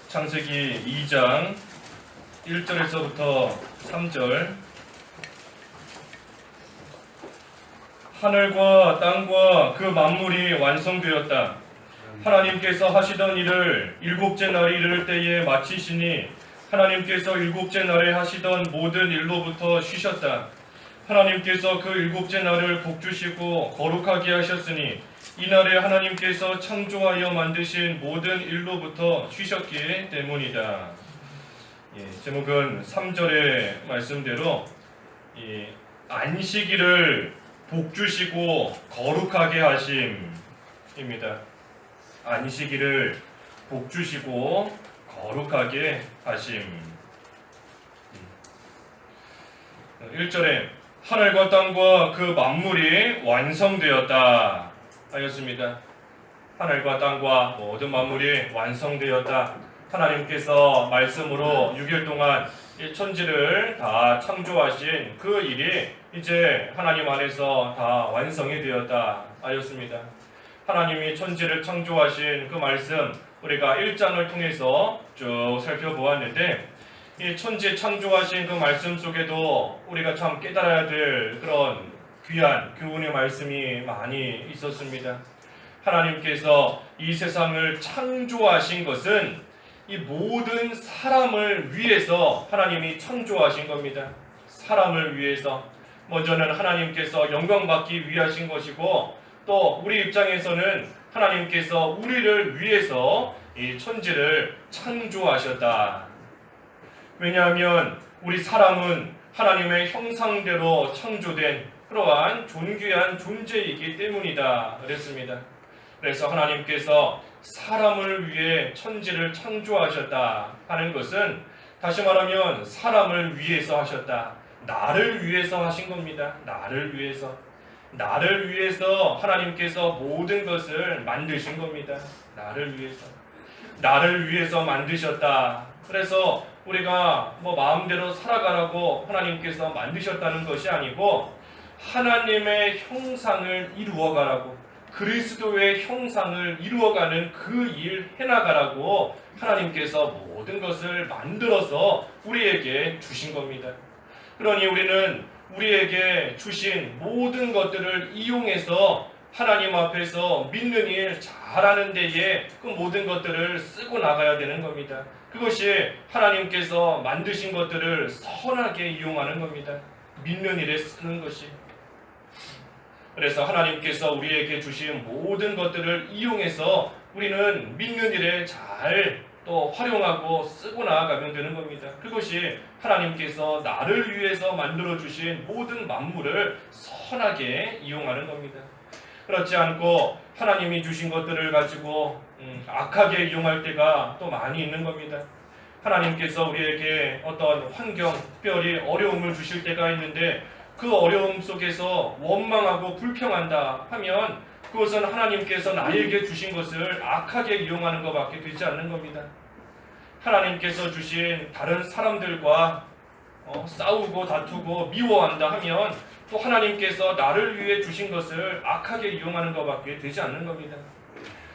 창세기 2장 1절에서부터 3절. 하늘과 땅과 그 만물이 완성되었다. 하나님께서 하시던 일을 일곱째 날이 이를 때에 마치시니 하나님께서 일곱째 날에 하시던 모든 일로부터 쉬셨다. 하나님께서 그 일곱째 날을 복주시고 거룩하게 하셨으니 이날에 하나님께서 창조하여 만드신 모든 일로부터 쉬셨기 때문이다. 제목은 3절의 말씀대로 안식일을 복주시고 거룩하게 하심입니다. 안식일을 복주시고 거룩하게 하심. 1절에 하늘과 땅과 그 만물이 완성되었다 하였습니다. 하늘과 땅과 모든 만물이 완성되었다. 하나님께서 말씀으로 6일 동안 이 천지를 다 창조하신 그 일이 이제 하나님 안에서 다 완성이 되었다 하였습니다. 하나님이 천지를 창조하신 그 말씀 우리가 1장을 통해서 쭉 살펴보았는데 이 천지 창조하신 그 말씀 속에도 우리가 참 깨달아야 될 그런 귀한 교훈의 말씀이 많이 있었습니다. 하나님께서 이 세상을 창조하신 것은 이 모든 사람을 위해서 하나님이 창조하신 겁니다. 사람을 위해서. 먼저는 하나님께서 영광받기 위하신 것이고 또 우리 입장에서는 하나님께서 우리를 위해서 이 천지를 창조하셨다. 왜냐하면 우리 사람은 하나님의 형상대로 창조된 그러한 존귀한 존재이기 때문이다 그랬습니다. 그래서 하나님께서 사람을 위해 천지를 창조하셨다 하는 것은 다시 말하면 사람을 위해서 하셨다. 나를 위해서 하신 겁니다. 나를 위해서. 나를 위해서 하나님께서 모든 것을 만드신 겁니다. 나를 위해서. 나를 위해서 만드셨다. 그래서 우리가 마음대로 살아가라고 하나님께서 만드셨다는 것이 아니고 하나님의 형상을 이루어가라고 그리스도의 형상을 이루어가는 그 일 해나가라고 하나님께서 모든 것을 만들어서 우리에게 주신 겁니다. 그러니 우리는 우리에게 주신 모든 것들을 이용해서 하나님 앞에서 믿는 일 잘하는 데에 그 모든 것들을 쓰고 나가야 되는 겁니다. 그것이 하나님께서 만드신 것들을 선하게 이용하는 겁니다. 믿는 일에 쓰는 것이. 그래서 하나님께서 우리에게 주신 모든 것들을 이용해서 우리는 믿는 일에 잘 또 활용하고 쓰고 나아가면 되는 겁니다. 그것이 하나님께서 나를 위해서 만들어주신 모든 만물을 선하게 이용하는 겁니다. 그렇지 않고 하나님이 주신 것들을 가지고 악하게 이용할 때가 또 많이 있는 겁니다. 하나님께서 우리에게 어떤 환경, 특별히 어려움을 주실 때가 있는데 그 어려움 속에서 원망하고 불평한다 하면 그것은 하나님께서 나에게 주신 것을 악하게 이용하는 것밖에 되지 않는 겁니다. 하나님께서 주신 다른 사람들과 싸우고 다투고 미워한다 하면 또 하나님께서 나를 위해 주신 것을 악하게 이용하는 것밖에 되지 않는 겁니다.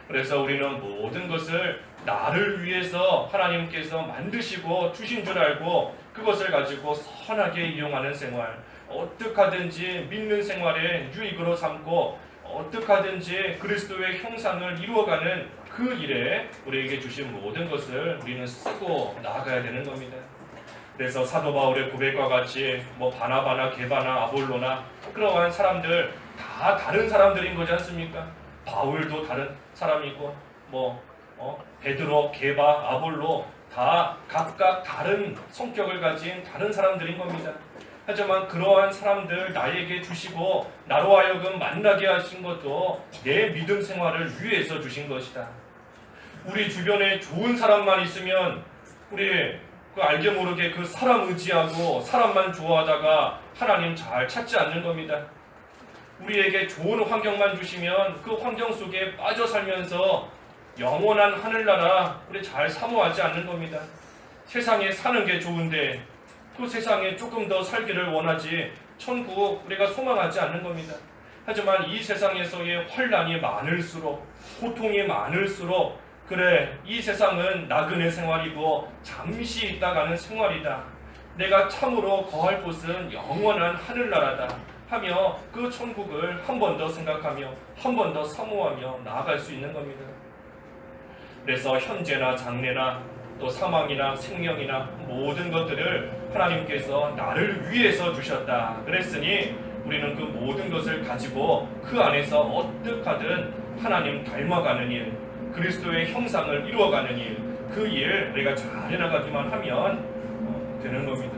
그래서 우리는 모든 것을 나를 위해서 하나님께서 만드시고 주신 줄 알고 그것을 가지고 선하게 이용하는 생활, 어떻게 하든지 믿는 생활에 유익으로 삼고 어떻게 하든지 그리스도의 형상을 이루어가는 그 일에 우리에게 주신 모든 것을 우리는 쓰고 나아가야 되는 겁니다. 그래서 사도 바울의 고백과 같이 바나바나 게바나 아볼로나 그러한 사람들 다 다른 사람들인 거지 않습니까? 바울도 다른 사람이고 베드로, 게바, 아볼로 다 각각 다른 성격을 가진 다른 사람들인 겁니다. 하지만 그러한 사람들 나에게 주시고 나로 하여금 만나게 하신 것도 내 믿음 생활을 위해서 주신 것이다. 우리 주변에 좋은 사람만 있으면 우리 알게 모르게 그 사람 의지하고 사람만 좋아하다가 하나님 잘 찾지 않는 겁니다. 우리에게 좋은 환경만 주시면 그 환경 속에 빠져 살면서 영원한 하늘나라 우리 잘 사모하지 않는 겁니다. 세상에 사는 게 좋은데 그 세상에 조금 더 살기를 원하지 천국 우리가 소망하지 않는 겁니다. 하지만 이 세상에서의 환난이 많을수록 고통이 많을수록 그래, 이 세상은 나그네 생활이고 잠시 있다 가는 생활이다. 내가 참으로 거할 곳은 영원한 하늘나라다 하며 그 천국을 한 번 더 생각하며 한 번 더 사모하며 나아갈 수 있는 겁니다. 그래서 현재나 장래나 또 사망이나 생명이나 모든 것들을 하나님께서 나를 위해서 주셨다 그랬으니 우리는 그 모든 것을 가지고 그 안에서 어떻게든 하나님 닮아가는 일, 그리스도의 형상을 이루어가는 일, 그 일 내가 잘 해나가기만 하면 되는 겁니다.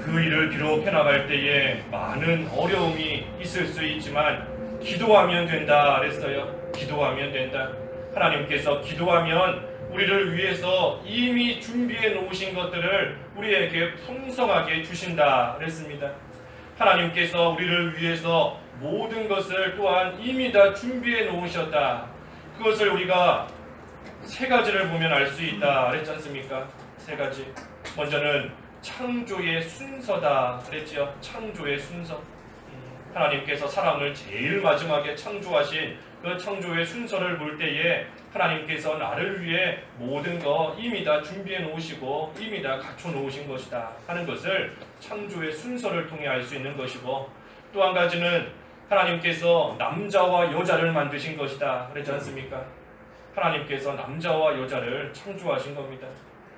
그 일을 비록 해나갈 때에 많은 어려움이 있을 수 있지만 기도하면 된다 그랬어요. 기도하면 된다. 하나님께서 기도하면 우리를 위해서 이미 준비해 놓으신 것들을 우리에게 풍성하게 주신다 그랬습니다. 하나님께서 우리를 위해서 모든 것을 또한 이미 다 준비해 놓으셨다. 그것을 우리가 세 가지를 보면 알 수 있다 그랬지 않습니까? 세 가지. 먼저는 창조의 순서다 그랬지요. 창조의 순서. 하나님께서 사람을 제일 마지막에 창조하신 그 창조의 순서를 볼 때에 하나님께서 나를 위해 모든 거 이미 다 준비해 놓으시고 이미 다 갖춰 놓으신 것이다 하는 것을 창조의 순서를 통해 알 수 있는 것이고, 또 한 가지는 하나님께서 남자와 여자를 만드신 것이다 그랬지 않습니까? 하나님께서 남자와 여자를 창조하신 겁니다.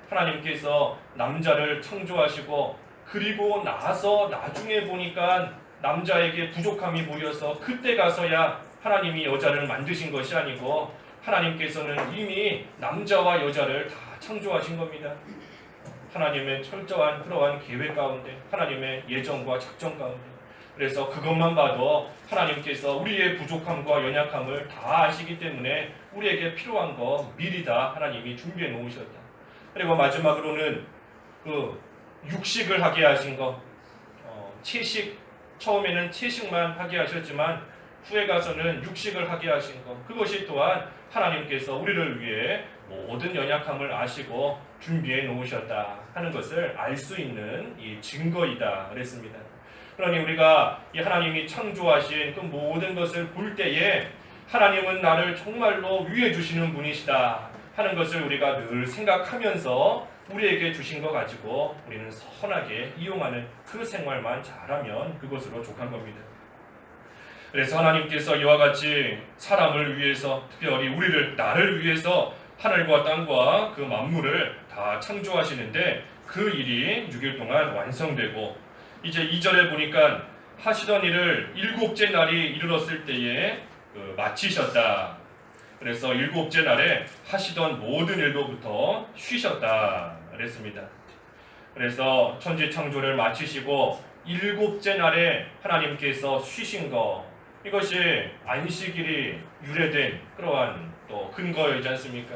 하나님께서 남자를 창조하시고 그리고 나서 나중에 보니까 남자에게 부족함이 보여서 그때 가서야 하나님이 여자를 만드신 것이 아니고 하나님께서는 이미 남자와 여자를 다 창조하신 겁니다. 하나님의 철저한 그러한 계획 가운데, 하나님의 예정과 작전 가운데. 그래서 그것만 봐도 하나님께서 우리의 부족함과 연약함을 다 아시기 때문에 우리에게 필요한 거 미리 다 하나님이 준비해 놓으셨다. 그리고 마지막으로는 그 육식을 하게 하신 거, 채식, 처음에는 채식만 하게 하셨지만 후에 가서는 육식을 하게 하신 것, 그것이 또한 하나님께서 우리를 위해 모든 연약함을 아시고 준비해 놓으셨다 하는 것을 알 수 있는 이 증거이다 그랬습니다. 그러니 우리가 이 하나님이 창조하신 그 모든 것을 볼 때에 하나님은 나를 정말로 위해 주시는 분이시다 하는 것을 우리가 늘 생각하면서 우리에게 주신 거 가지고 우리는 선하게 이용하는 그 생활만 잘하면 그것으로 족한 겁니다. 그래서 하나님께서 이와 같이 사람을 위해서, 특별히 나를 위해서 하늘과 땅과 그 만물을 다 창조하시는데 그 일이 6일 동안 완성되고, 이제 2절에 보니까 하시던 일을 7째 날이 이르렀을 때에 마치셨다. 그래서 7째 날에 하시던 모든 일로부터 쉬셨다 그랬습니다. 그래서 천지 창조를 마치시고 7째 날에 하나님께서 쉬신 거, 이것이 안식일이 유래된 그러한 또 근거이지 않습니까?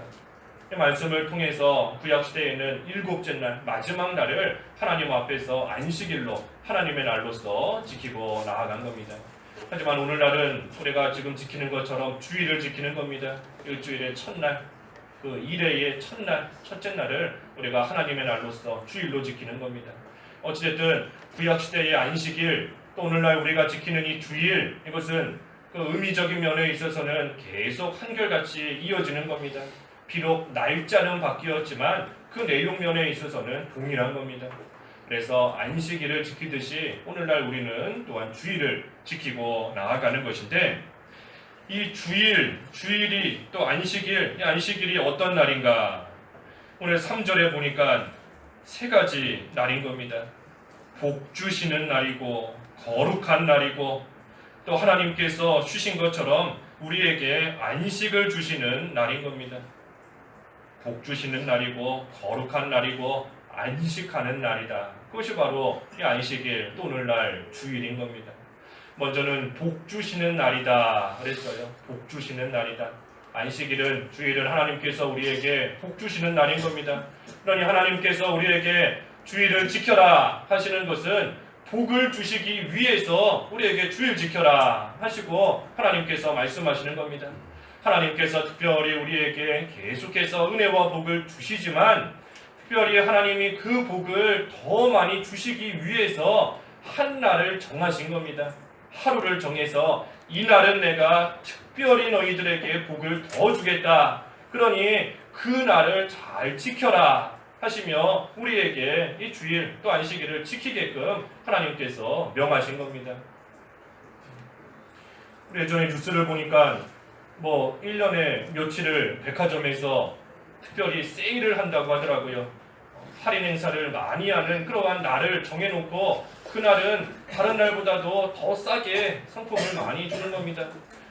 이 말씀을 통해서 구약시대에는 7째 날, 마지막 날을 하나님 앞에서 안식일로, 하나님의 날로서 지키고 나아간 겁니다. 하지만 오늘날은 우리가 지금 지키는 것처럼 주일을 지키는 겁니다. 일주일의 첫날, 그 일회의 첫날, 첫째 날을 우리가 하나님의 날로서 주일로 지키는 겁니다. 어찌됐든 구약시대의 안식일, 또 오늘날 우리가 지키는 이 주일, 이것은 그 의미적인 면에 있어서는 계속 한결같이 이어지는 겁니다. 비록 날짜는 바뀌었지만 그 내용 면에 있어서는 동일한 겁니다. 그래서 안식일을 지키듯이 오늘날 우리는 또한 주일을 지키고 나아가는 것인데, 이 주일이 또 안식일, 이 안식일이 어떤 날인가? 오늘 3절에 보니까 세 가지 날인 겁니다. 복 주시는 날이고 거룩한 날이고 또 하나님께서 주신 것처럼 우리에게 안식을 주시는 날인 겁니다. 복 주시는 날이고 거룩한 날이고 안식하는 날이다. 그것이 바로 이 안식일, 또 오늘날 주일인 겁니다. 먼저는 복 주시는 날이다 그랬어요. 복 주시는 날이다. 안식일은, 주일은 하나님께서 우리에게 복 주시는 날인 겁니다. 그러니 하나님께서 우리에게 주일을 지켜라 하시는 것은 복을 주시기 위해서 우리에게 주일 지켜라 하시고 하나님께서 말씀하시는 겁니다. 하나님께서 특별히 우리에게 계속해서 은혜와 복을 주시지만, 특별히 하나님이 그 복을 더 많이 주시기 위해서 한 날을 정하신 겁니다. 하루를 정해서 이 날은 내가 특별히 너희들에게 복을 더 주겠다 그러니 그 날을 잘 지켜라 하시며 우리에게 이 주일 또 안식일을 지키게끔 하나님께서 명하신 겁니다. 우리 예전에 뉴스를 보니까 1년에 며칠을 백화점에서 특별히 세일을 한다고 하더라고요. 할인 행사를 많이 하는 그러한 날을 정해놓고 그날은 다른 날보다도 더 싸게 상품을 많이 주는 겁니다.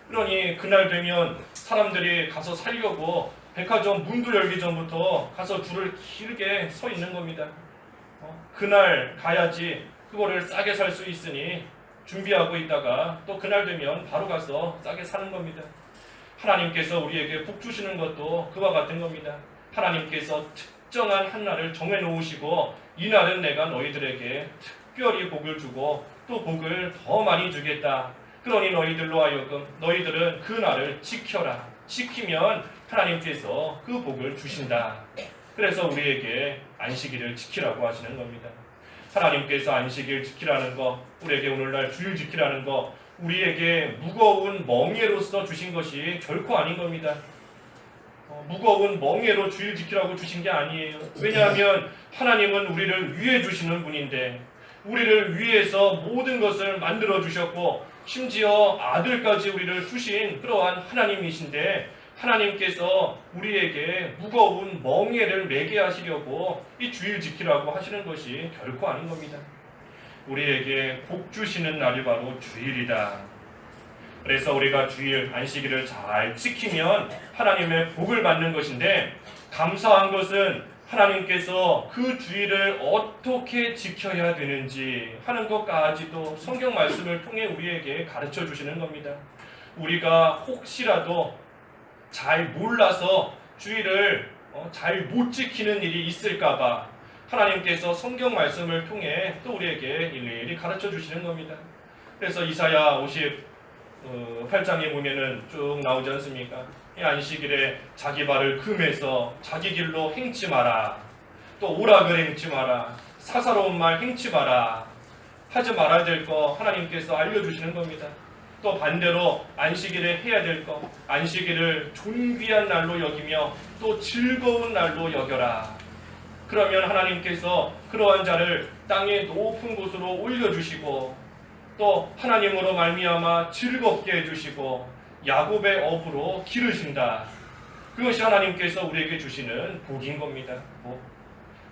그러니 그날 되면 사람들이 가서 살려고 백화점 문도 열기 전부터 가서 줄을 길게 서 있는 겁니다. 그날 가야지 그거를 싸게 살 수 있으니 준비하고 있다가 또 그날 되면 바로 가서 싸게 사는 겁니다. 하나님께서 우리에게 복 주시는 것도 그와 같은 겁니다. 하나님께서 특정한 한 날을 정해놓으시고 이 날은 내가 너희들에게 특별히 복을 주고 또 복을 더 많이 주겠다. 그러니 너희들로 하여금 너희들은 그 날을 지켜라. 지키면 하나님께서 그 복을 주신다. 그래서 우리에게 안식일을 지키라고 하시는 겁니다. 하나님께서 안식일 지키라는 거, 우리에게 오늘날 주일 지키라는 거, 우리에게 무거운 멍에로서 주신 것이 결코 아닌 겁니다. 무거운 멍에로 주일 지키라고 주신 게 아니에요. 왜냐하면 하나님은 우리를 위해 주시는 분인데 우리를 위해서 모든 것을 만들어 주셨고 심지어 아들까지 우리를 주신 그러한 하나님이신데 하나님께서 우리에게 무거운 멍에를 매게 하시려고 이 주일 지키라고 하시는 것이 결코 아닌 겁니다. 우리에게 복 주시는 날이 바로 주일이다. 그래서 우리가 주일 안식일을 잘 지키면 하나님의 복을 받는 것인데 감사한 것은 하나님께서 그 주일을 어떻게 지켜야 되는지 하는 것까지도 성경 말씀을 통해 우리에게 가르쳐 주시는 겁니다. 우리가 혹시라도 잘 몰라서 주일을 잘 못 지키는 일이 있을까봐 하나님께서 성경 말씀을 통해 또 우리에게 일일이 가르쳐 주시는 겁니다. 그래서 이사야 58장에 보면은 쭉 나오지 않습니까? 이 안식일에 자기 발을 금해서 자기 길로 행치 마라. 또 오락을 행치 마라. 사사로운 말 행치 마라. 하지 말아야 될 거 하나님께서 알려주시는 겁니다. 또 반대로 안식일에 해야 될 거, 안식일을 존귀한 날로 여기며 또 즐거운 날로 여겨라. 그러면 하나님께서 그러한 자를 땅의 높은 곳으로 올려주시고 또 하나님으로 말미암아 즐겁게 해주시고 야곱의 업으로 기르신다. 그것이 하나님께서 우리에게 주시는 복인 겁니다.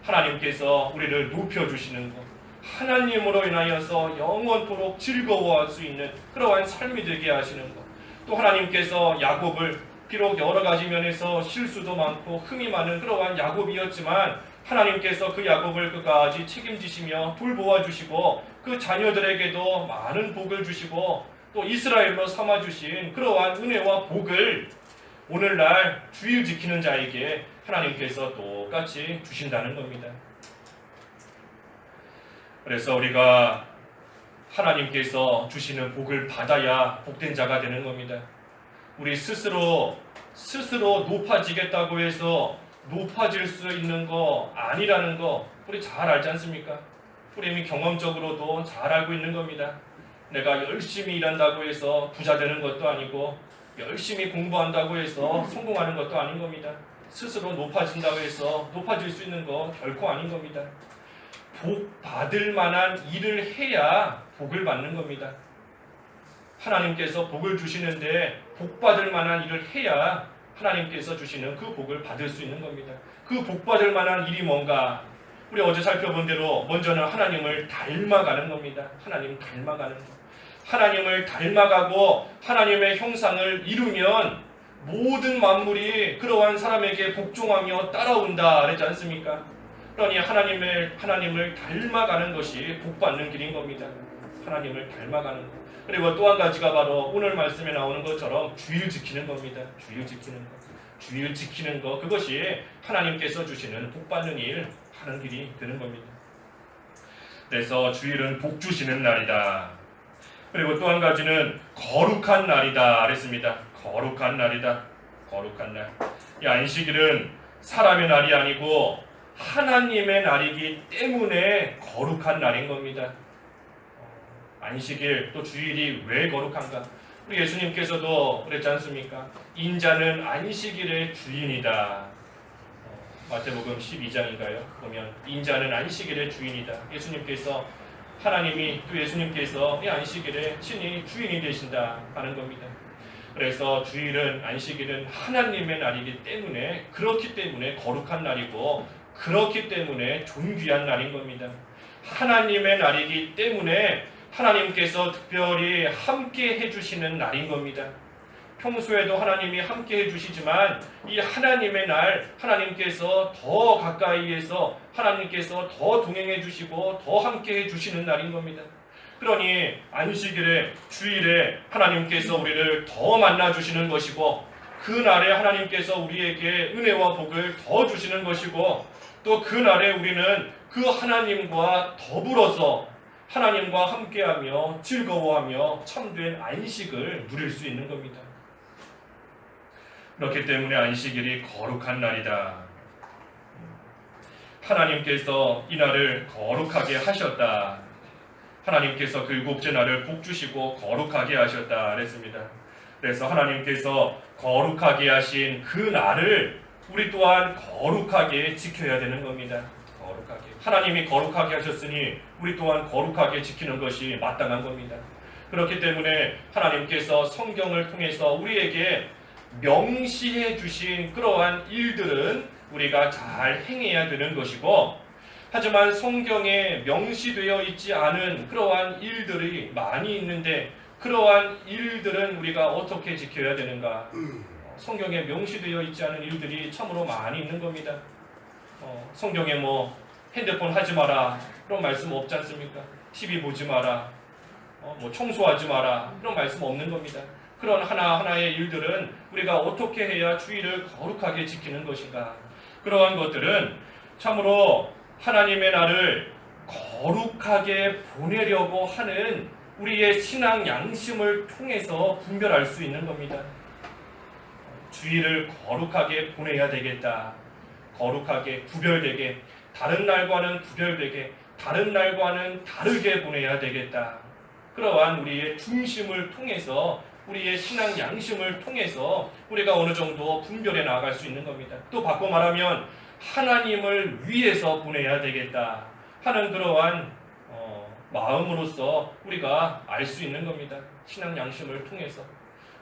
하나님께서 우리를 높여주시는 것, 하나님으로 인하여서 영원토록 즐거워할 수 있는 그러한 삶이 되게 하시는 것, 또 하나님께서 야곱을 비록 여러 가지 면에서 실수도 많고 흠이 많은 그러한 야곱이었지만 하나님께서 그 야곱을 끝까지 책임지시며 돌보아 주시고 그 자녀들에게도 많은 복을 주시고 또 이스라엘로 삼아주신 그러한 은혜와 복을 오늘날 주일 지키는 자에게 하나님께서 똑같이 주신다는 겁니다. 그래서 우리가 하나님께서 주시는 복을 받아야 복된 자가 되는 겁니다. 우리 스스로 높아지겠다고 해서 높아질 수 있는 거 아니라는 거 우리 잘 알지 않습니까? 우리 이미 경험적으로도 잘 알고 있는 겁니다. 내가 열심히 일한다고 해서 부자 되는 것도 아니고 열심히 공부한다고 해서 성공하는 것도 아닌 겁니다. 스스로 높아진다고 해서 높아질 수 있는 거 결코 아닌 겁니다. 복 받을 만한 일을 해야 복을 받는 겁니다. 하나님께서 복을 주시는데 복 받을 만한 일을 해야 하나님께서 주시는 그 복을 받을 수 있는 겁니다. 그 복 받을 만한 일이 뭔가? 우리 어제 살펴본 대로 먼저는 하나님을 닮아가는 겁니다. 하나님 닮아가는 것. 하나님을 닮아가고 하나님의 형상을 이루면 모든 만물이 그러한 사람에게 복종하며 따라온다 그랬지 않습니까? 그러니 하나님을 닮아가는 것이 복받는 길인 겁니다. 하나님을 닮아가는 것. 그리고 또 한 가지가 바로 오늘 말씀에 나오는 것처럼 주일 지키는 겁니다. 주일 지키는 것. 주일 지키는 것. 그것이 하나님께서 주시는 복받는 일 하는 길이 되는 겁니다. 그래서 주일은 복 주시는 날이다. 그리고 또 한 가지는 거룩한 날이다 그랬습니다. 거룩한 날이다. 거룩한 날. 이 안식일은 사람의 날이 아니고 하나님의 날이기 때문에 거룩한 날인 겁니다. 안식일 또 주일이 왜 거룩한가? 우리 예수님께서도 그랬지 않습니까? 인자는 안식일의 주인이다. 마태복음 12장인가요? 보면 인자는 안식일의 주인이다. 예수님께서 하나님이 또 예수님께서 이 안식일의 친히 주인이 되신다 하는 겁니다. 그래서 주일은 안식일은 하나님의 날이기 때문에 그렇기 때문에 거룩한 날이고 그렇기 때문에 존귀한 날인 겁니다. 하나님의 날이기 때문에 하나님께서 특별히 함께 해주시는 날인 겁니다. 평소에도 하나님이 함께 해주시지만 이 하나님의 날 하나님께서 더 가까이에서 하나님께서 더 동행해 주시고 더 함께 해주시는 날인 겁니다. 그러니 안식일에 주일에 하나님께서 우리를 더 만나주시는 것이고 그 날에 하나님께서 우리에게 은혜와 복을 더 주시는 것이고 또 그 날에 우리는 그 하나님과 더불어서 하나님과 함께하며 즐거워하며 참된 안식을 누릴 수 있는 겁니다. 그렇기 때문에 안식일이 거룩한 날이다. 하나님께서 이 날을 거룩하게 하셨다. 하나님께서 그 일곱째 날을 복 주시고 거룩하게 하셨다 그랬습니다. 그래서 하나님께서 거룩하게 하신 그 날을 우리 또한 거룩하게 지켜야 되는 겁니다. 거룩하게. 하나님이 거룩하게 하셨으니 우리 또한 거룩하게 지키는 것이 마땅한 겁니다. 그렇기 때문에 하나님께서 성경을 통해서 우리에게 명시해 주신 그러한 일들은 우리가 잘 행해야 되는 것이고 하지만 성경에 명시되어 있지 않은 그러한 일들이 많이 있는데 그러한 일들은 우리가 어떻게 지켜야 되는가? 성경에 명시되어 있지 않은 일들이 참으로 많이 있는 겁니다. 성경에 뭐 핸드폰 하지 마라 그런 말씀 없지 않습니까? TV 보지 마라, 뭐 청소하지 마라 그런 말씀 없는 겁니다. 그런 하나하나의 일들은 우리가 어떻게 해야 주의를 거룩하게 지키는 것인가? 그러한 것들은 참으로 하나님의 날을 거룩하게 보내려고 하는 우리의 신앙 양심을 통해서 분별할 수 있는 겁니다. 주일을 거룩하게 보내야 되겠다. 거룩하게 구별되게 다른 날과는 구별되게 다른 날과는 다르게 보내야 되겠다. 그러한 우리의 중심을 통해서 우리의 신앙 양심을 통해서 우리가 어느 정도 분별해 나아갈 수 있는 겁니다. 또 바꿔 말하면 하나님을 위해서 보내야 되겠다 하는 그러한 마음으로서 우리가 알 수 있는 겁니다. 신앙 양심을 통해서.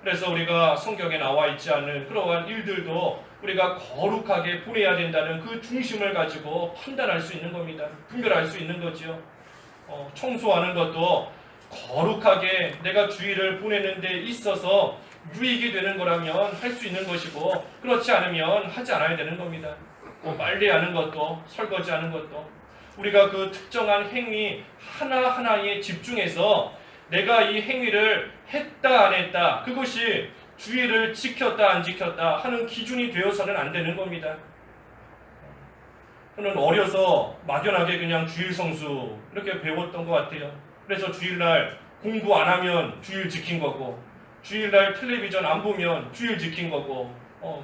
그래서 우리가 성경에 나와 있지 않은 그러한 일들도 우리가 거룩하게 보내야 된다는 그 중심을 가지고 판단할 수 있는 겁니다. 분별할 수 있는 거지요. 청소하는 것도 거룩하게 내가 주일을 보내는 데 있어서 유익이 되는 거라면 할 수 있는 것이고 그렇지 않으면 하지 않아야 되는 겁니다. 빨래하는 것도 설거지하는 것도 우리가 그 특정한 행위 하나하나에 집중해서 내가 이 행위를 했다 안 했다 그것이 주의를 지켰다 안 지켰다 하는 기준이 되어서는 안 되는 겁니다. 저는 어려서 막연하게 그냥 주일 성수 이렇게 배웠던 것 같아요. 그래서 주일날 공부 안 하면 주일 지킨 거고 주일날 텔레비전 안 보면 주일 지킨 거고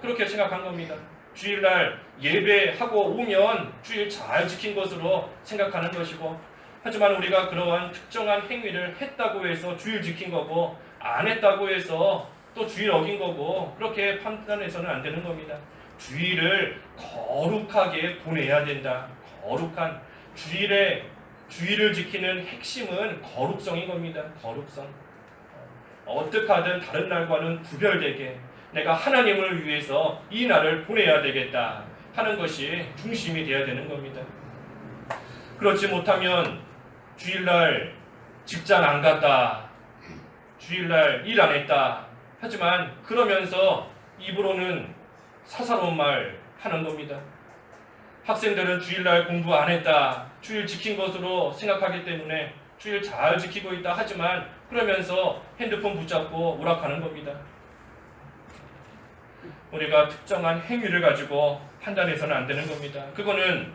그렇게 생각한 겁니다. 주일날 예배하고 오면 주일 잘 지킨 것으로 생각하는 것이고 하지만 우리가 그러한 특정한 행위를 했다고 해서 주일 지킨 거고 안 했다고 해서 또 주일 어긴 거고 그렇게 판단해서는 안 되는 겁니다. 주일을 거룩하게 보내야 된다. 거룩한 주일을 지키는 핵심은 거룩성인 겁니다. 거룩성. 어떻게 하든 다른 날과는 구별되게 내가 하나님을 위해서 이 날을 보내야 되겠다 하는 것이 중심이 되어야 되는 겁니다. 그렇지 못하면 주일날 직장 안 갔다, 주일날 일 안 했다 하지만 그러면서 입으로는 사사로운 말 하는 겁니다. 학생들은 주일날 공부 안 했다, 주일 지킨 것으로 생각하기 때문에 주일 잘 지키고 있다 하지만 그러면서 핸드폰 붙잡고 오락하는 겁니다. 우리가 특정한 행위를 가지고 판단해서는 안 되는 겁니다. 그거는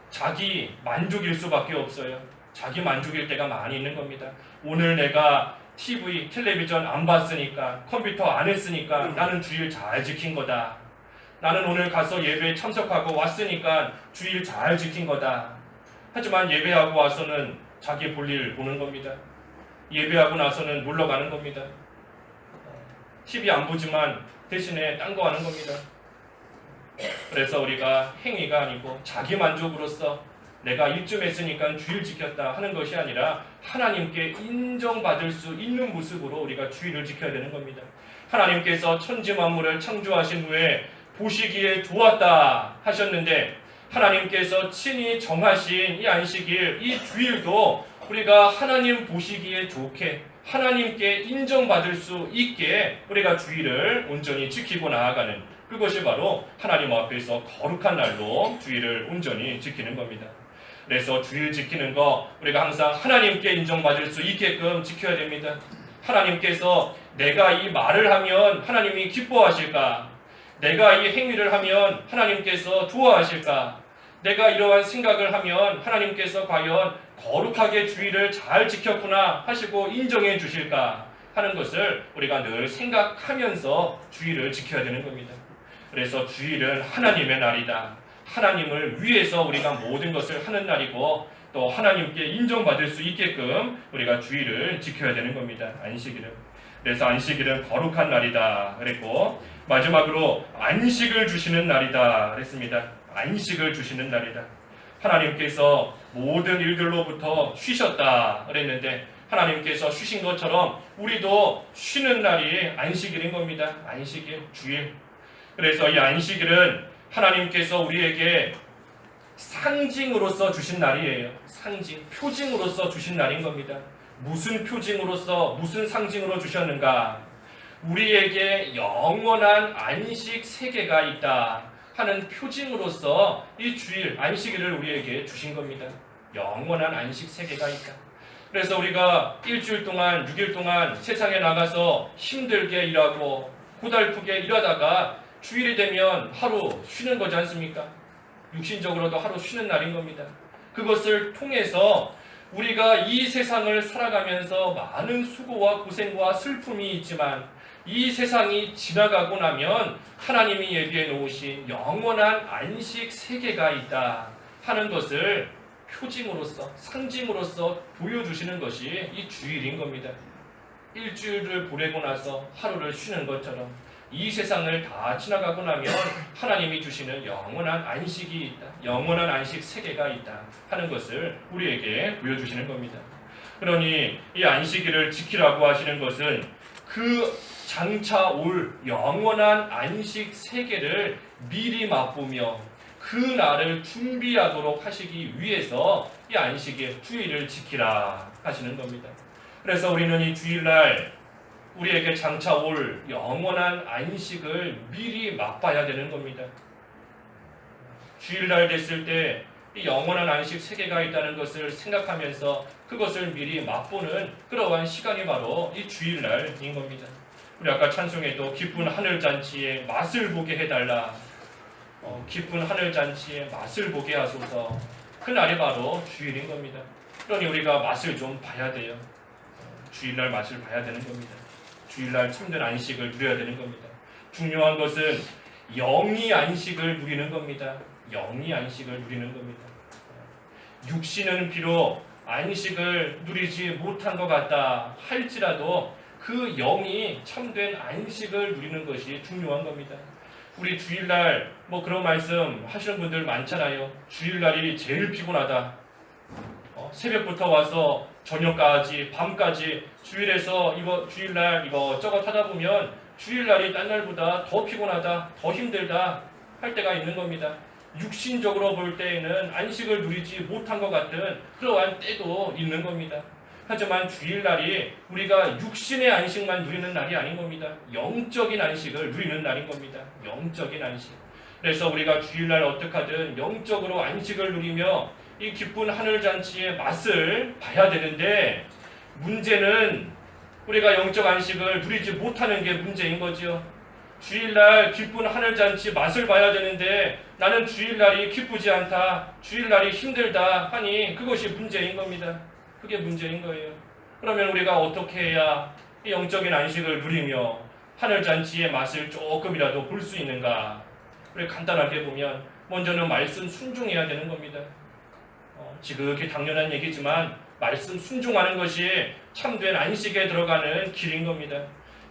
자기 만족일 수밖에 없어요. 자기 만족일 때가 많이 있는 겁니다. 오늘 내가 TV, 텔레비전 안 봤으니까 컴퓨터 안 했으니까 나는 주일 잘 지킨 거다. 나는 오늘 가서 예배에 참석하고 왔으니까 주일 잘 지킨 거다. 하지만 예배하고 와서는 자기 볼일 보는 겁니다. 예배하고 나서는 놀러 가는 겁니다. TV 안 보지만 대신에 딴 거 하는 겁니다. 그래서 우리가 행위가 아니고 자기 만족으로서 내가 일좀 했으니까 주일 지켰다 하는 것이 아니라 하나님께 인정받을 수 있는 모습으로 우리가 주일을 지켜야 되는 겁니다. 하나님께서 천지 만물을 창조하신 후에 보시기에 좋았다 하셨는데 하나님께서 친히 정하신 이 안식일, 이 주일도 우리가 하나님 보시기에 좋게 하나님께 인정받을 수 있게 우리가 주일을 온전히 지키고 나아가는 그것이 바로 하나님 앞에서 거룩한 날로 주일을 온전히 지키는 겁니다. 그래서 주일 지키는 거 우리가 항상 하나님께 인정받을 수 있게끔 지켜야 됩니다. 하나님께서 내가 이 말을 하면 하나님이 기뻐하실까? 내가 이 행위를 하면 하나님께서 좋아하실까? 내가 이러한 생각을 하면 하나님께서 과연 거룩하게 주일을 잘 지켰구나 하시고 인정해 주실까 하는 것을 우리가 늘 생각하면서 주일을 지켜야 되는 겁니다. 그래서 주일은 하나님의 날이다. 하나님을 위해서 우리가 모든 것을 하는 날이고 또 하나님께 인정받을 수 있게끔 우리가 주일을 지켜야 되는 겁니다. 안식일은. 그래서 안식일은 거룩한 날이다 그랬고 마지막으로 안식을 주시는 날이다 그랬습니다. 안식을 주시는 날이다. 하나님께서 모든 일들로부터 쉬셨다 그랬는데 하나님께서 쉬신 것처럼 우리도 쉬는 날이 안식일인 겁니다. 안식일, 주일. 그래서 이 안식일은 하나님께서 우리에게 상징으로서 주신 날이에요. 상징, 표징으로서 주신 날인 겁니다. 무슨 표징으로서, 무슨 상징으로 주셨는가? 우리에게 영원한 안식 세계가 있다 하는 표징으로서 이 주일, 안식일을 우리에게 주신 겁니다. 영원한 안식 세계가 있다. 그래서 우리가 일주일 동안, 6일 동안 세상에 나가서 힘들게 일하고 고달프게 일하다가 주일이 되면 하루 쉬는 거지 않습니까? 육신적으로도 하루 쉬는 날인 겁니다. 그것을 통해서 우리가 이 세상을 살아가면서 많은 수고와 고생과 슬픔이 있지만 이 세상이 지나가고 나면 하나님이 예비해 놓으신 영원한 안식 세계가 있다 하는 것을 표징으로서 상징으로서 보여주시는 것이 이 주일인 겁니다. 일주일을 보내고 나서 하루를 쉬는 것처럼 이 세상을 다 지나가고 나면 하나님이 주시는 영원한 안식이 있다. 영원한 안식 세계가 있다 하는 것을 우리에게 보여주시는 겁니다. 그러니 이 안식일을 지키라고 하시는 것은 그 장차 올 영원한 안식 세계를 미리 맛보며 그 날을 준비하도록 하시기 위해서 이 안식일, 주일을 지키라 하시는 겁니다. 그래서 우리는 이 주일날 우리에게 장차 올 영원한 안식을 미리 맛봐야 되는 겁니다. 주일날 됐을 때 이 영원한 안식 세계가 있다는 것을 생각하면서 그것을 미리 맛보는 그러한 시간이 바로 이 주일날인 겁니다. 우리 아까 찬송에도 기쁜 하늘잔치에 맛을 보게 해달라. 기쁜 하늘잔치에 맛을 보게 하소서. 그날이 바로 주일인 겁니다. 그러니 우리가 맛을 좀 봐야 돼요. 주일날 맛을 봐야 되는 겁니다. 주일날 참된 안식을 누려야 되는 겁니다. 중요한 것은 영이 안식을 누리는 겁니다. 영이 안식을 누리는 겁니다. 육신은 비록 안식을 누리지 못한 것 같다 할지라도 그 영이 참된 안식을 누리는 것이 중요한 겁니다. 우리 주일날 그런 말씀 하시는 분들 많잖아요. 주일날이 제일 피곤하다. 새벽부터 와서 저녁까지 밤까지 주일에서 주일날 이것저것 하다 보면 주일날이 딴 날보다 더 피곤하다, 더 힘들다 할 때가 있는 겁니다. 육신적으로 볼 때에는 안식을 누리지 못한 것 같은 그러한 때도 있는 겁니다. 하지만 주일날이 우리가 육신의 안식만 누리는 날이 아닌 겁니다. 영적인 안식을 누리는 날인 겁니다. 영적인 안식. 그래서 우리가 주일날 어떻게 하든 영적으로 안식을 누리며 이 기쁜 하늘잔치의 맛을 봐야 되는데 문제는 우리가 영적 안식을 누리지 못하는 게 문제인 거죠. 주일날 기쁜 하늘잔치 맛을 봐야 되는데 나는 주일날이 기쁘지 않다, 주일날이 힘들다 하니 그것이 문제인 겁니다. 그게 문제인 거예요. 그러면 우리가 어떻게 해야 이 영적인 안식을 누리며 하늘잔치의 맛을 조금이라도 볼 수 있는가? 우리 간단하게 보면 먼저는 말씀 순종해야 되는 겁니다. 지극히 당연한 얘기지만 말씀 순종하는 것이 참된 안식에 들어가는 길인 겁니다.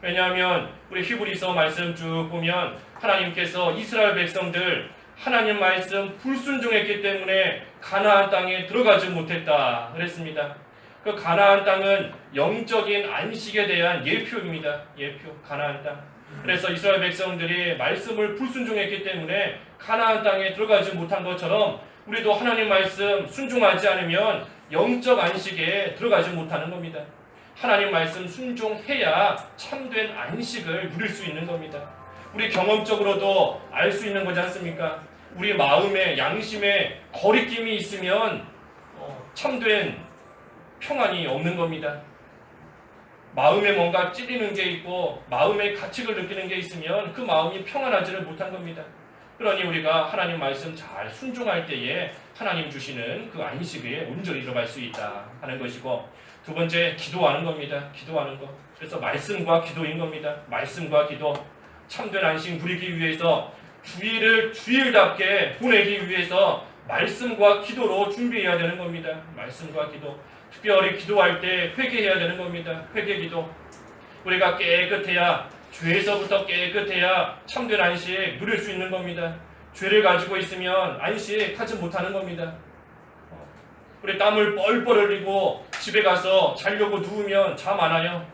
왜냐하면 우리 히브리서 말씀 쭉 보면 하나님께서 이스라엘 백성들 하나님 말씀 불순종했기 때문에 가나안 땅에 들어가지 못했다 그랬습니다. 그 가나안 땅은 영적인 안식에 대한 예표입니다. 예표, 가나안 땅. 그래서 이스라엘 백성들이 말씀을 불순종했기 때문에 가나안 땅에 들어가지 못한 것처럼 우리도 하나님 말씀 순종하지 않으면 영적 안식에 들어가지 못하는 겁니다. 하나님 말씀 순종해야 참된 안식을 누릴 수 있는 겁니다. 우리 경험적으로도 알 수 있는 거지 않습니까? 우리 마음에 양심에 거리낌이 있으면 참된 평안이 없는 겁니다. 마음에 뭔가 찔리는 게 있고 마음에 가책을 느끼는 게 있으면 그 마음이 평안하지를 못한 겁니다. 그러니 우리가 하나님 말씀 잘 순종할 때에 하나님 주시는 그 안식에 온전히 들어갈 수 있다 하는 것이고, 두 번째, 기도하는 겁니다. 기도하는 것. 그래서 말씀과 기도인 겁니다. 말씀과 기도. 참된 안식 누리기 위해서 주일을 주일답게 보내기 위해서 말씀과 기도로 준비해야 되는 겁니다. 말씀과 기도. 특별히 기도할 때 회개해야 되는 겁니다. 회개 기도. 우리가 깨끗해야, 죄에서부터 깨끗해야 참된 안식 누릴 수 있는 겁니다. 죄를 가지고 있으면 안식하지 못하는 겁니다. 우리 땀을 뻘뻘 흘리고 집에 가서 자려고 누우면 잠 안 와요.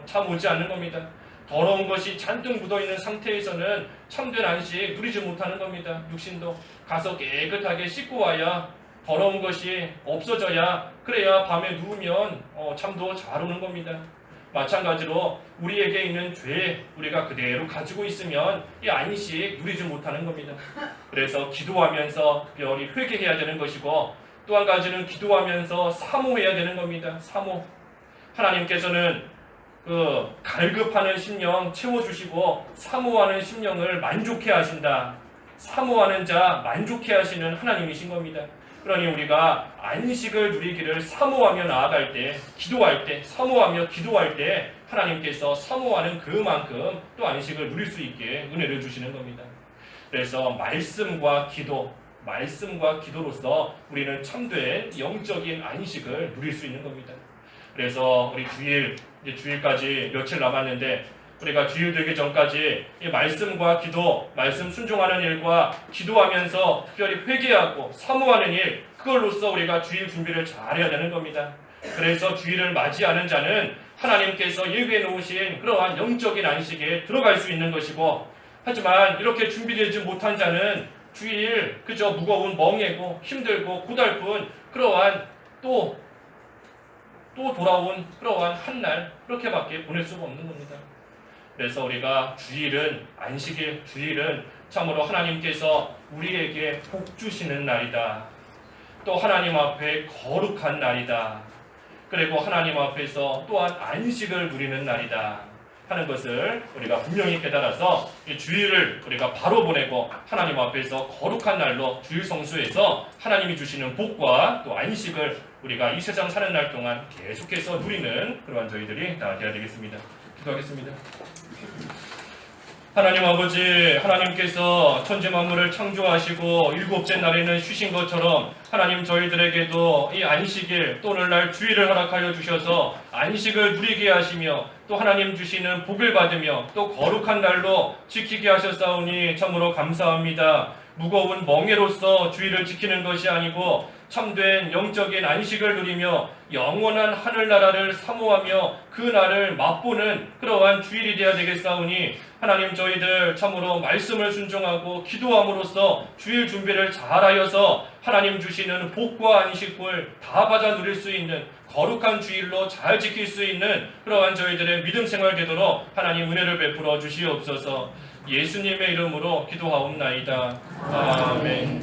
잠 오지 않는 겁니다. 더러운 것이 잔뜩 묻어있는 상태에서는 참된 안식 누리지 못하는 겁니다. 육신도 가서 깨끗하게 씻고 와야, 더러운 것이 없어져야, 그래야 밤에 누우면 잠도 잘 오는 겁니다. 마찬가지로 우리에게 있는 죄, 우리가 그대로 가지고 있으면 이 안식 누리지 못하는 겁니다. 그래서 기도하면서 특별히 회개해야 되는 것이고, 또 한 가지는 기도하면서 사모해야 되는 겁니다. 사모. 하나님께서는 그 갈급하는 심령 채워주시고 사모하는 심령을 만족해 하신다. 사모하는 자 만족해 하시는 하나님이신 겁니다. 그러니 우리가 안식을 누리기를 사모하며 나아갈 때, 기도할 때, 사모하며 기도할 때 하나님께서 사모하는 그만큼 또 안식을 누릴 수 있게 은혜를 주시는 겁니다. 그래서 말씀과 기도로서 우리는 참된 영적인 안식을 누릴 수 있는 겁니다. 그래서 우리 주일까지 며칠 남았는데, 우리가 주일 되기 전까지 이 말씀과 기도, 말씀 순종하는 일과 기도하면서 특별히 회개하고 사모하는 일, 그걸로써 우리가 주일 준비를 잘해야 되는 겁니다. 그래서 주일을 맞이하는 자는 하나님께서 예비해 놓으신 그러한 영적인 안식에 들어갈 수 있는 것이고, 하지만 이렇게 준비되지 못한 자는 주일 그저 무거운 멍해고 힘들고 고달픈 그러한 또 돌아온 그러한 한 날, 그렇게밖에 보낼 수가 없는 겁니다. 그래서 우리가 주일은, 안식일, 주일은 참으로 하나님께서 우리에게 복 주시는 날이다. 또 하나님 앞에 거룩한 날이다. 그리고 하나님 앞에서 또한 안식을 누리는 날이다 하는 것을 우리가 분명히 깨달아서 이 주일을 우리가 바로 보내고 하나님 앞에서 거룩한 날로 주일 성수에서 하나님이 주시는 복과 또 안식을 우리가 이 세상 사는 날 동안 계속해서 누리는 그러한 저희들이 다 되어야 되겠습니다. 기도하겠습니다. 하나님 아버지, 하나님께서 천지 만물을 창조하시고 일곱째 날에는 쉬신 것처럼 하나님 저희들에게도 이 안식일 또 오늘날 주일을 허락하여 주셔서 안식을 누리게 하시며 또 하나님 주시는 복을 받으며 또 거룩한 날로 지키게 하셨사오니 참으로 감사합니다. 무거운 멍에로서 주일을 지키는 것이 아니고 참된 영적인 안식을 누리며 영원한 하늘나라를 사모하며 그 날을 맛보는 그러한 주일이 되어야 되겠사오니 하나님 저희들 참으로 말씀을 순종하고 기도함으로써 주일 준비를 잘하여서 하나님 주시는 복과 안식을 다 받아 누릴 수 있는 거룩한 주일로 잘 지킬 수 있는 그러한 저희들의 믿음 생활 되도록 하나님 은혜를 베풀어 주시옵소서. 예수님의 이름으로 기도하옵나이다. 아멘.